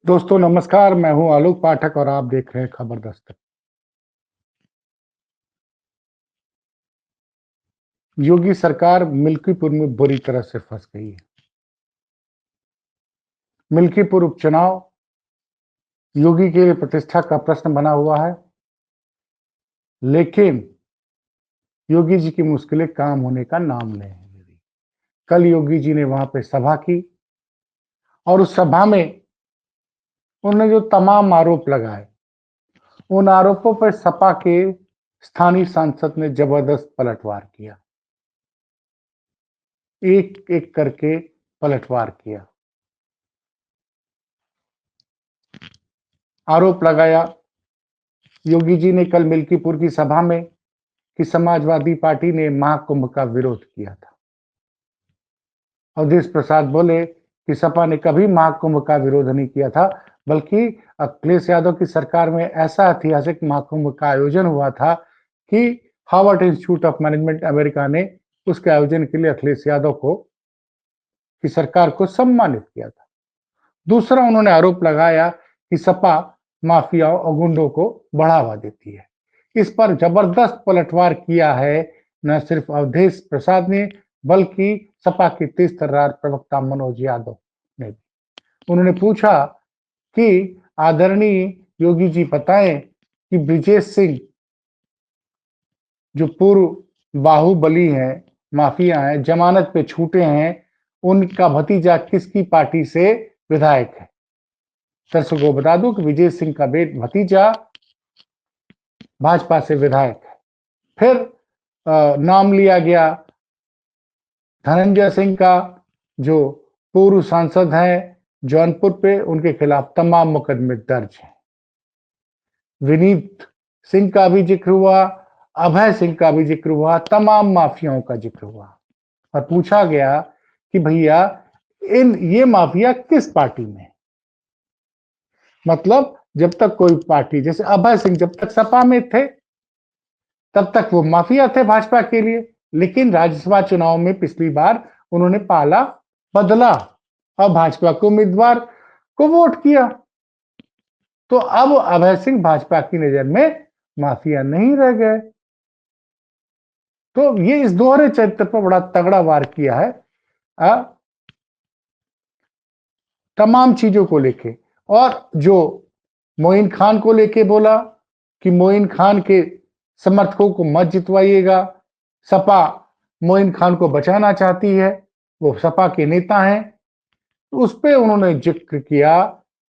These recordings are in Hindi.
दोस्तों नमस्कार, मैं हूं आलोक पाठक और आप देख रहे हैं खबर दस्तक। योगी सरकार मिल्कीपुर में बुरी तरह से फंस गई है। मिल्कीपुर उपचुनाव योगी के लिए प्रतिष्ठा का प्रश्न बना हुआ है, लेकिन योगी जी की मुश्किलें काम होने का नाम नहीं ले रही। कल योगी जी ने वहां पे सभा की और उस सभा में उन्होंने जो तमाम आरोप लगाए, उन आरोपों पर सपा के स्थानीय सांसद ने जबरदस्त पलटवार किया। एक एक करके पलटवार किया। आरोप लगाया योगी जी ने कल मिल्कीपुर की सभा में कि समाजवादी पार्टी ने महाकुंभ का विरोध किया था। अवधेश प्रसाद बोले कि सपा ने कभी महाकुंभ का विरोध नहीं किया था, बल्कि अखिलेश यादव की सरकार में ऐसा ऐतिहासिक महाकुंभ का आयोजन हुआ था कि Harvard institute of management America ने उसके आयोजन के लिए अखिलेश यादव को की सरकार को सम्मानित किया था। दूसरा, उन्होंने आरोप लगाया कि सपा माफियाओं और गुंडों को बढ़ावा देती है। इस पर जबरदस्त पलटवार किया है न सिर्फ अवधेश प्रसाद ने, बल्कि सपा के तेज तर्रार प्रवक्ता मनोज यादव ने भी। उन्होंने पूछा कि आदरणीय योगी जी बताएं कि ब्रिजेश सिंह जो पूर्व बाहुबली हैं, माफिया हैं, जमानत पे छूटे हैं, उनका भतीजा किसकी पार्टी से विधायक है। दर्शकों को बता दूं कि विजय सिंह का भतीजा भाजपा से विधायक है। फिर नाम लिया गया धनंजय सिंह का, जो पूर्व सांसद हैं जौनपुर पे, उनके खिलाफ तमाम मुकदमे दर्ज हैं। विनीत सिंह का भी जिक्र हुआ, अभय सिंह का भी जिक्र हुआ, तमाम माफियाओं का जिक्र हुआ और पूछा गया कि भैया ये माफिया किस पार्टी में है। मतलब जब तक कोई पार्टी, जैसे अभय सिंह जब तक सपा में थे तब तक वो माफिया थे भाजपा के लिए, लेकिन राज्यसभा चुनाव में पिछली बार उन्होंने पाला बदला और भाजपा के उम्मीदवार को वोट किया। तो अब अभय सिंह भाजपा की नजर में माफिया नहीं रह गए। तो ये इस दोहरे चरित्र पर बड़ा तगड़ा वार किया है तमाम चीजों को लेके। और जो मोइन खान को लेके बोला कि मोइन खान के समर्थकों को मत जितवाइएगा, सपा मोइन खान को बचाना चाहती है, वो सपा के नेता हैं। उस पे उन्होंने जिक्र किया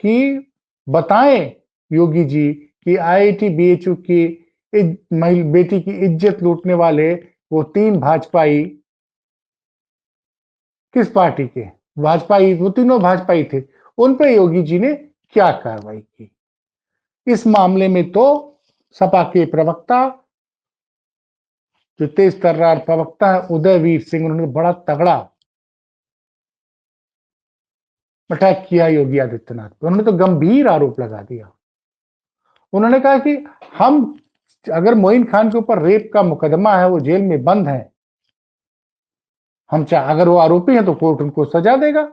कि बताएं योगी जी कि आईआईटी बीएचयू की बेटी की इज्जत लूटने वाले वो 3 भाजपाई किस पार्टी के, भाजपाई, वो तीनों भाजपाई थे, उन पे योगी जी ने क्या कार्रवाई की। इस मामले में तो सपा के प्रवक्ता, जो तेज तर्रार प्रवक्ता है उदयवीर सिंह, उन्होंने बड़ा तगड़ा अटैक किया योगी आदित्यनाथ पर। उन्होंने तो गंभीर आरोप लगा दिया। उन्होंने कहा कि हम, अगर मोइन खान के ऊपर रेप का मुकदमा है, वो जेल में बंद है, हम चाहे, अगर वो आरोपी है तो कोर्ट उनको सजा देगा।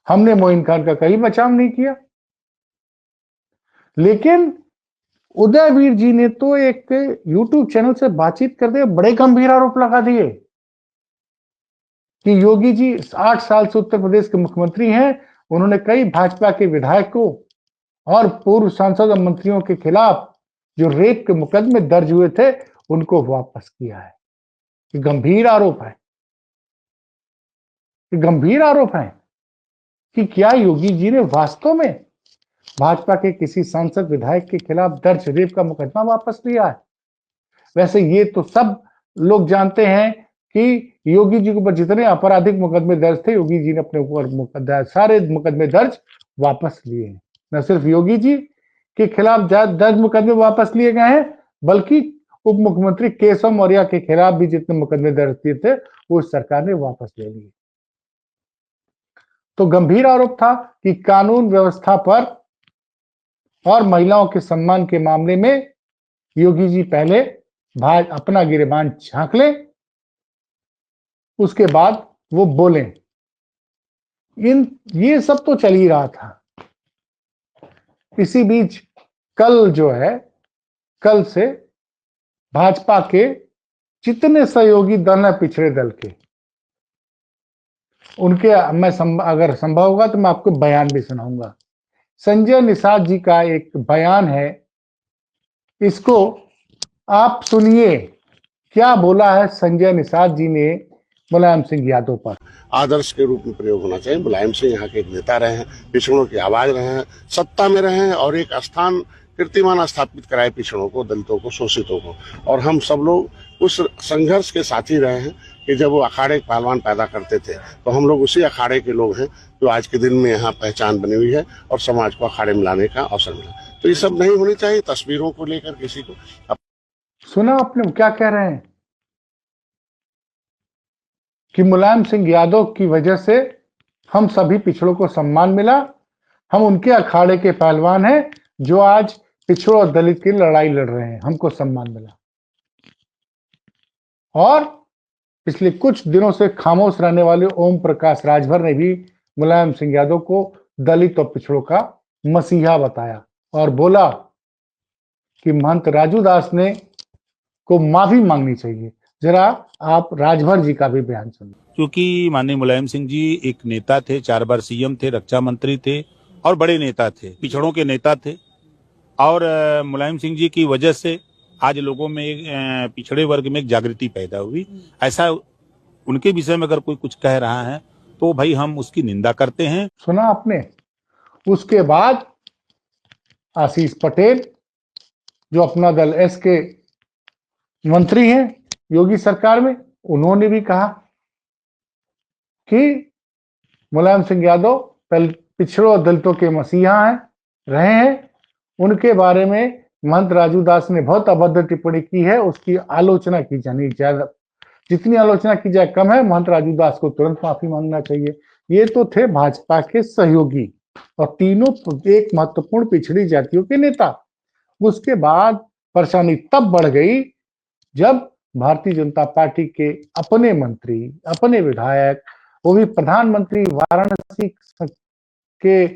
हमने मोइन खान का कहीं बचाव नहीं किया। लेकिन उदयवीर जी ने तो एक यूट्यूब चैनल से बातचीत करते हुए बड़े गंभीर आरोप लगा दिए कि योगी जी 8 साल से उत्तर प्रदेश के मुख्यमंत्री हैं, उन्होंने कई भाजपा के विधायकों और पूर्व सांसद और मंत्रियों के खिलाफ जो रेप के मुकदमे दर्ज हुए थे उनको वापस किया है। ये गंभीर आरोप है। ये गंभीर आरोप है कि क्या योगी जी ने वास्तव में भाजपा के किसी सांसद विधायक के खिलाफ दर्ज रेप का मुकदमा वापस लिया है। वैसे ये तो सब लोग जानते हैं कि योगी जी के ऊपर जितने आपराधिक मुकदमे दर्ज थे, योगी जी ने अपने ऊपर सारे मुकदमे दर्ज वापस लिए हैं। न सिर्फ योगी जी के खिलाफ दर्ज मुकदमे वापस लिए गए हैं, बल्कि उप मुख्यमंत्री केशव मौर्य के खिलाफ भी जितने मुकदमे दर्ज किए थे वो सरकार ने वापस ले लिए। तो गंभीर आरोप था कि कानून व्यवस्था पर और महिलाओं के सम्मान के मामले में योगी जी पहले अपना गिरेबान झांक लें, उसके बाद वो बोलें। ये सब तो चल ही रहा था। इसी बीच कल से भाजपा के जितने सहयोगी दल है पिछड़े दल के, उनके अगर संभव होगा तो मैं आपको बयान भी सुनाऊंगा। संजय निषाद जी का एक बयान है, इसको आप सुनिए, क्या बोला है संजय निषाद जी ने मुलायम सिंह यादव पर। आदर्श के रूप में प्रयोग होना चाहिए। मुलायम सिंह यहाँ के एक नेता रहे हैं, पिछड़ों की आवाज रहे हैं, सत्ता में रहे हैं और एक स्थान कीर्तिमान स्थापित कराए पिछड़ों को, दलितों को, शोषितों को। और हम सब लोग उस संघर्ष के साथी रहे हैं कि जब वो अखाड़े पहलवान पैदा करते थे तो हम लोग उसी अखाड़े के लोग हैं जो आज के दिन में यहाँ पहचान बनी हुई है और समाज को अखाड़े में लाने का अवसर मिला। तो ये सब नहीं होनी चाहिए तस्वीरों को लेकर किसी को। सुना आपने क्या कह रहे हैं कि मुलायम सिंह यादव की वजह से हम सभी पिछड़ों को सम्मान मिला, हम उनके अखाड़े के पहलवान हैं जो आज पिछड़ों और दलित की लड़ाई लड़ रहे हैं, हमको सम्मान मिला। और पिछले कुछ दिनों से खामोश रहने वाले ओम प्रकाश राजभर ने भी मुलायम सिंह यादव को दलित और पिछड़ों का मसीहा बताया और बोला कि महंत राजू दास ने को माफी मांगनी चाहिए। जरा आप राजभर जी का भी बयान सुनिए। क्योंकि माननीय मुलायम सिंह जी एक नेता थे, 4 बार सीएम थे, रक्षा मंत्री थे और बड़े नेता थे, पिछड़ों के नेता थे। और मुलायम सिंह जी की वजह से आज लोगों में पिछड़े वर्ग में एक जागृति पैदा हुई। ऐसा उनके विषय में अगर कोई कुछ कह रहा है तो भाई हम उसकी निंदा करते हैं। सुना आपने। उसके बाद आशीष पटेल जो अपना दल एस के मंत्री हैं योगी सरकार में, उन्होंने भी कहा कि मुलायम सिंह यादव पिछड़ों और दलितों के मसीहा रहे हैं। उनके बारे में महंत राजू दास ने बहुत अभद्र टिप्पणी की है, उसकी आलोचना की जानी ज्यादा, जितनी आलोचना की जाए कम है। महंत राजू दास को तुरंत माफी मांगना चाहिए। ये तो थे भाजपा के सहयोगी और तीनों एक महत्वपूर्ण पिछड़ी जातियों के नेता। उसके बाद परेशानी तब बढ़ गई जब भारतीय जनता पार्टी के अपने मंत्री, अपने विधायक, वो भी प्रधानमंत्री वाराणसी के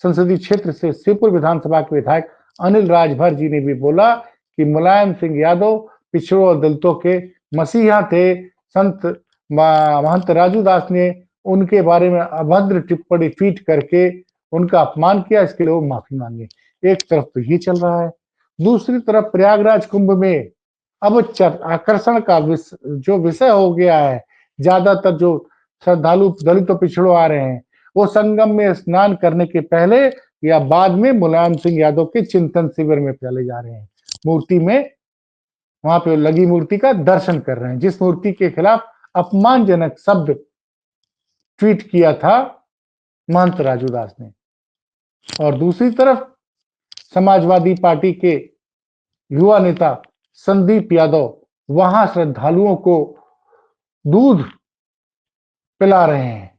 संसदीय क्षेत्र से शिवपुर विधानसभा के विधायक अनिल राजभर जी ने भी बोला कि मुलायम सिंह यादव पिछड़ों और दलितों के मसीहा थे। संत महंत राजू दास ने उनके बारे में अभद्र टिप्पणी ट्वीट करके उनका अपमान किया, इसके लिए वो माफी मांगे। एक तरफ तो ये चल रहा है, दूसरी तरफ प्रयागराज कुंभ में अब आकर्षण का जो विषय हो गया है, ज्यादातर जो श्रद्धालु दलित और पिछड़ों आ रहे हैं वो संगम में स्नान करने के पहले या बाद में मुलायम सिंह यादव के चिंतन शिविर में चले जा रहे हैं। मूर्ति में, वहां पे लगी मूर्ति का दर्शन कर रहे हैं, जिस मूर्ति के खिलाफ अपमानजनक शब्द ट्वीट किया था महंत राजू दास ने। और दूसरी तरफ समाजवादी पार्टी के युवा नेता संदीप यादव वहां श्रद्धालुओं को दूध पिला रहे हैं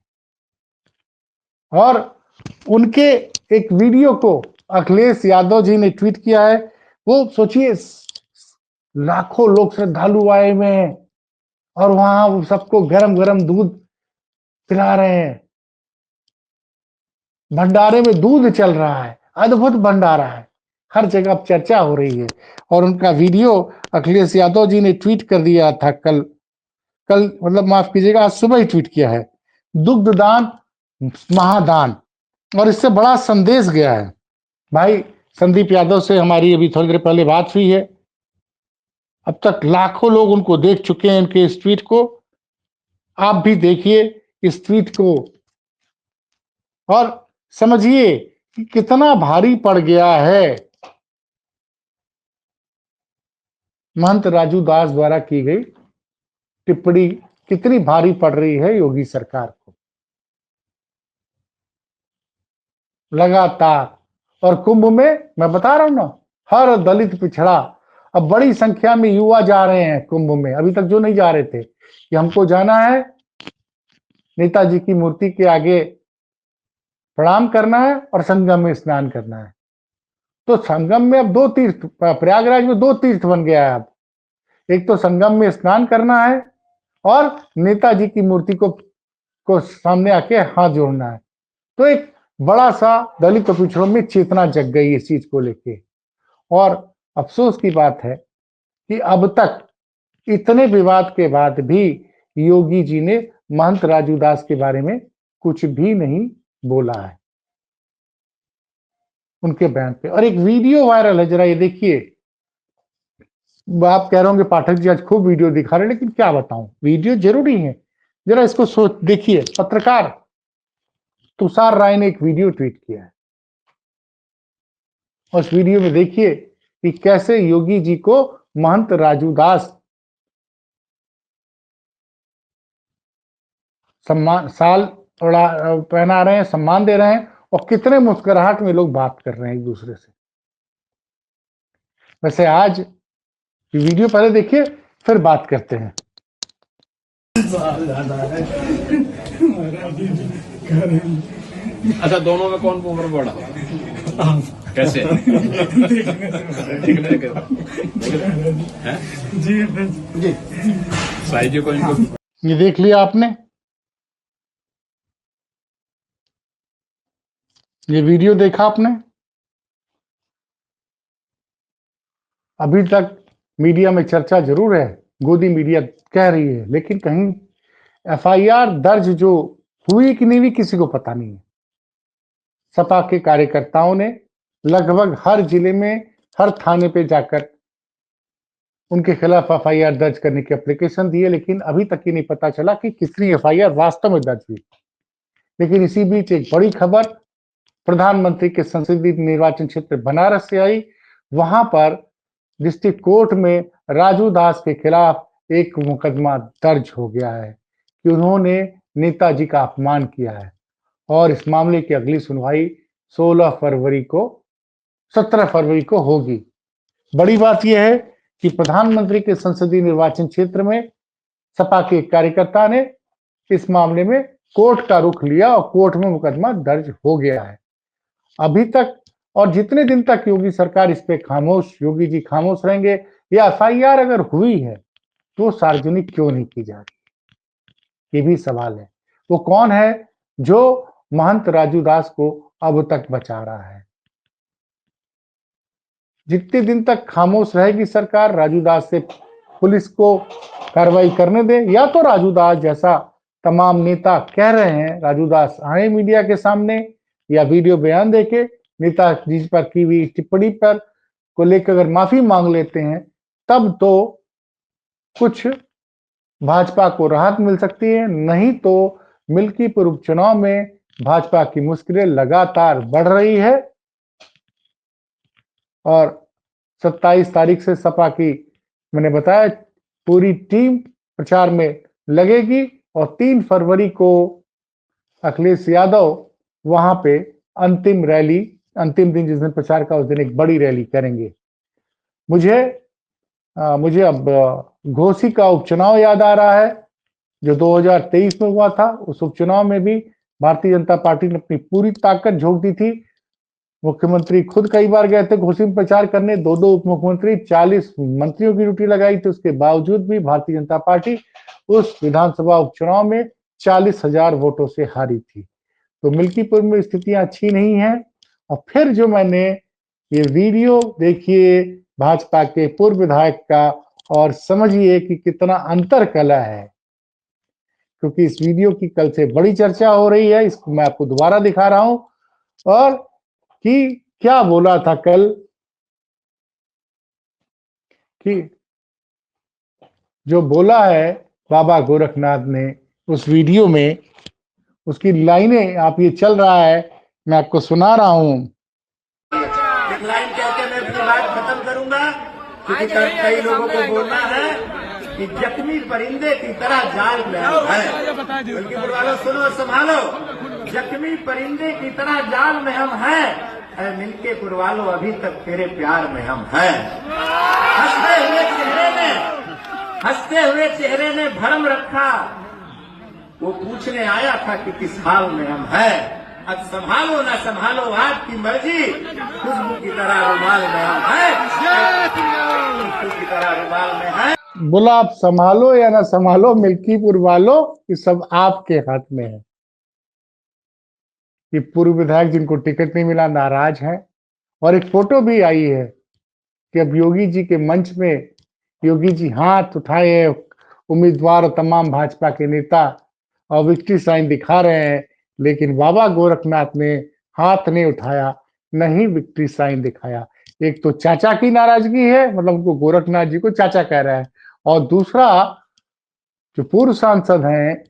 और उनके एक वीडियो को अखिलेश यादव जी ने ट्वीट किया है। वो सोचिए, लाखों लोग श्रद्धालु आए हुए हैं और वहां सबको गरम गरम दूध पिला रहे हैं। भंडारे में दूध चल रहा है, अद्भुत भंडारा है, हर जगह चर्चा हो रही है। और उनका वीडियो अखिलेश यादव जी ने ट्वीट कर दिया था कल मतलब माफ कीजिएगा, आज सुबह ही ट्वीट किया है, दुग्ध दान महादान। और इससे बड़ा संदेश गया है। भाई संदीप यादव से हमारी अभी थोड़ी देर पहले बात हुई है, अब तक लाखों लोग उनको देख चुके हैं, इनके इस ट्वीट को। आप भी देखिए इस ट्वीट को और समझिए कि कितना भारी पड़ गया है महंत राजू दास द्वारा की गई टिप्पणी, कितनी भारी पड़ रही है योगी सरकार को लगातार। और कुंभ में मैं बता रहा हूं ना, हर दलित पिछड़ा, अब बड़ी संख्या में युवा जा रहे हैं कुंभ में, अभी तक जो नहीं जा रहे थे कि हमको जाना है, नेताजी की मूर्ति के आगे प्रणाम करना है और संगम में स्नान करना है। तो संगम में अब 2 तीर्थ, प्रयागराज में 2 तीर्थ बन गया है। अब एक तो संगम में स्नान करना है और नेताजी की मूर्ति को सामने आके हाथ जोड़ना है। तो एक बड़ा सा दलित पिछड़ों में चेतना जग गई इस चीज को लेके। और अफसोस की बात है कि अब तक इतने विवाद के बाद भी योगी जी ने महंत राजू दास के बारे में कुछ भी नहीं बोला है उनके बयान पे। और एक वीडियो वायरल है, जरा ये देखिए। आप कह रहे होंगे पाठक जी आज खूब वीडियो दिखा रहे हैं, लेकिन क्या बताऊं, वीडियो जरूरी है, जरा इसको सोच देखिए। पत्रकार तुषार राय ने एक वीडियो ट्वीट किया है, और उस वीडियो में देखिए कि कैसे योगी जी को महंत राजू दास सम्मान साल पहना रहे हैं, सम्मान दे रहे हैं, और कितने मुस्कुराहट में लोग बात कर रहे हैं एक दूसरे से। वैसे आज वीडियो पहले देखिए, फिर बात करते हैं। अच्छा, दोनों में कौन उम्र बड़ा? कैसे? जी साई जी को इनको ये देख लिया आपने, ये वीडियो देखा आपने। अभी तक मीडिया में चर्चा जरूर है, गोदी मीडिया कह रही है, लेकिन कहीं एफआईआर दर्ज जो हुई कि नहीं हुई किसी को पता नहीं है। सपा के कार्यकर्ताओं ने लगभग हर जिले में, हर थाने पे जाकर उनके खिलाफ एफआईआर दर्ज करने की एप्लीकेशन दी है, लेकिन अभी तक ये नहीं पता चला कि कितनी एफआईआर वास्तव में दर्ज हुई। लेकिन इसी बीच एक बड़ी खबर प्रधानमंत्री के संसदीय निर्वाचन क्षेत्र बनारस से आई। वहां पर डिस्ट्रिक्ट कोर्ट में राजू दास के खिलाफ एक मुकदमा दर्ज हो गया है कि उन्होंने नेताजी का अपमान किया है, और इस मामले की अगली सुनवाई 17 फरवरी को होगी। बड़ी बात यह है कि प्रधानमंत्री के संसदीय निर्वाचन क्षेत्र में सपा के कार्यकर्ता ने इस मामले में कोर्ट का रुख लिया और कोर्ट में मुकदमा दर्ज हो गया है। अभी तक और जितने दिन तक योगी सरकार इस पे खामोश, योगी जी खामोश रहेंगे, या एफआईआर अगर हुई है तो सार्वजनिक क्यों नहीं की जा रही, ये भी सवाल है। वो कौन है जो महंत राजू दास को अब तक बचा रहा है? जितने दिन तक खामोश रहेगी सरकार, राजू दास से पुलिस को कार्रवाई करने दे, या तो राजू दास जैसा तमाम नेता कह रहे हैं, राजू दास आए मीडिया के सामने या वीडियो बयान देके नेताजी पर की हुई टिप्पणी पर को लेकर अगर माफी मांग लेते हैं, तब तो कुछ भाजपा को राहत मिल सकती है। नहीं तो मिल्कीपुर उपचुनाव में भाजपा की मुश्किलें लगातार बढ़ रही है, और 27 तारीख से सपा की, मैंने बताया, पूरी टीम प्रचार में लगेगी, और 3 फरवरी को अखिलेश यादव वहां पे अंतिम दिन जिस दिन प्रचार का, उस दिन एक बड़ी रैली करेंगे। मुझे अब घोसी का उपचुनाव याद आ रहा है जो 2023 में हुआ था। उस उपचुनाव में भी भारतीय जनता पार्टी ने अपनी पूरी ताकत झोंक दी थी। मुख्यमंत्री खुद कई बार गए थे घोसी में प्रचार करने, 2 उप मुख्यमंत्री, 40 मंत्रियों की ड्यूटी लगाई थी। उसके बावजूद भी भारतीय जनता पार्टी उस विधानसभा उपचुनाव में 40,000 वोटों से हारी थी। तो मिल्कीपुर में स्थितियां अच्छी नहीं है। और फिर जो मैंने ये वीडियो देखिए भाजपा के पूर्व विधायक का, और समझिए कि कितना अंतर कला है, क्योंकि इस वीडियो की कल से बड़ी चर्चा हो रही है। इसको मैं आपको दोबारा दिखा रहा हूं, और कि क्या बोला था कल, कि जो बोला है बाबा गोरखनाथ ने उस वीडियो में, उसकी लाइनें आप, ये चल रहा है, मैं आपको सुना रहा हूं। एक लाइन कह के मैं अपनी बात खत्म करूंगा, क्योंकि कई लोगों को बोलना है कि जख्मी परिंदे की तरह जाल में हम हैं। बल्कि वालों सुनो, संभालो, जख्मी परिंदे की तरह जाल में हम हैं। मिलके पुरवालो, अभी तक तेरे प्यार में हम हैं। हंसते हुए चेहरे ने भरम रखा, वो पूछने आया था कि किस हाल में हम हैं। अब संभालो ना संभालो आपकी मर्जी, खुशबू की तरह रुमाल में हम हैं, खुशबू की तरह रुमाल में हैं। बोला आप संभालो या ना संभालो मिल्कीपुर वालों, ये सब आपके हाथ में है। कि पूर्व विधायक जिनको टिकट नहीं मिला नाराज हैं। और एक फोटो भी आई है कि अब योगी जी के मंच में योगी जी हाथ उठाए हैं, उम्मीदवार और तमाम भाजपा के नेता और विक्ट्री साइन दिखा रहे हैं, लेकिन बाबा गोरखनाथ ने हाथ नहीं उठाया, नहीं विक्ट्री साइन दिखाया। एक तो चाचा की नाराजगी है, मतलब उनको गोरखनाथ जी को चाचा कह रहा है, और दूसरा जो पूर्व सांसद हैं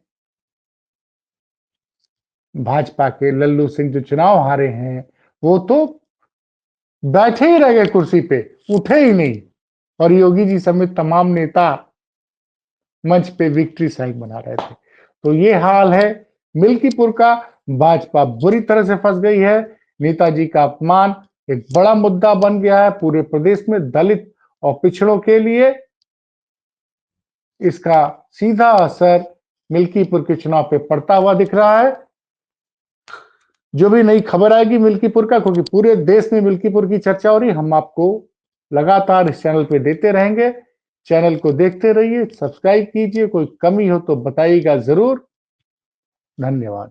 भाजपा के लल्लू सिंह जो चुनाव हारे हैं, वो तो बैठे ही रह गए कुर्सी पे, उठे ही नहीं। और योगी जी समेत तमाम नेता मंच पे विक्ट्री साइन बना रहे थे। तो ये हाल है मिल्कीपुर का। भाजपा बुरी तरह से फंस गई है। नेताजी का अपमान एक बड़ा मुद्दा बन गया है पूरे प्रदेश में दलित और पिछड़ों के लिए। इसका सीधा असर मिल्कीपुर के चुनाव पे पड़ता हुआ दिख रहा है। जो भी नई खबर आएगी मिल्कीपुर का, क्योंकि पूरे देश में मिल्कीपुर की चर्चा हो रही, हम आपको लगातार इस चैनल पे देते रहेंगे। चैनल को देखते रहिए, सब्सक्राइब कीजिए, कोई कमी हो तो बताइएगा जरूर। धन्यवाद।